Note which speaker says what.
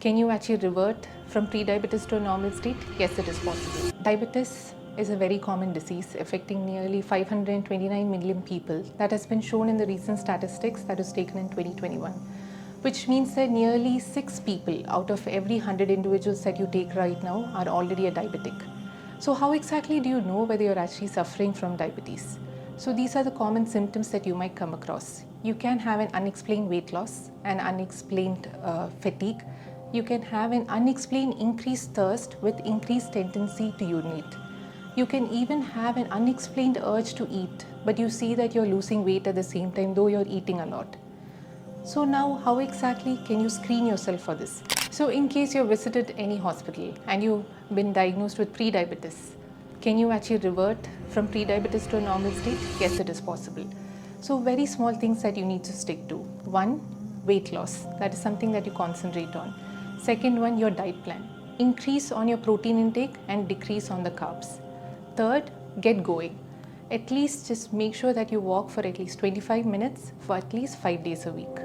Speaker 1: Can you actually revert from pre-diabetes to a normal state? Yes, it is possible. Diabetes is a very common disease affecting nearly 529 million people. That has been shown in the recent statistics that was taken in 2021, which means that nearly 6 people out of every 100 individuals that you take right now are already a diabetic. So how exactly do you know whether you're actually suffering from diabetes? So these are the common symptoms that you might come across. You can have an unexplained weight loss, an unexplained fatigue. You can have an unexplained increased thirst with increased tendency to urinate. You can even have an unexplained urge to eat, but you see that you're losing weight at the same time though you're eating a lot. So now, how exactly can you screen yourself for this? So in case you've visited any hospital and you've been diagnosed with pre-diabetes, can you actually revert from pre-diabetes to a normal state? Yes, it is possible. So very small things that you need to stick to. One, weight loss. That is something that you concentrate on. Second one, your diet plan. Increase on your protein intake and decrease on the carbs. Third, get going. At least just make sure that you walk for at least 25 minutes for at least 5 days a week.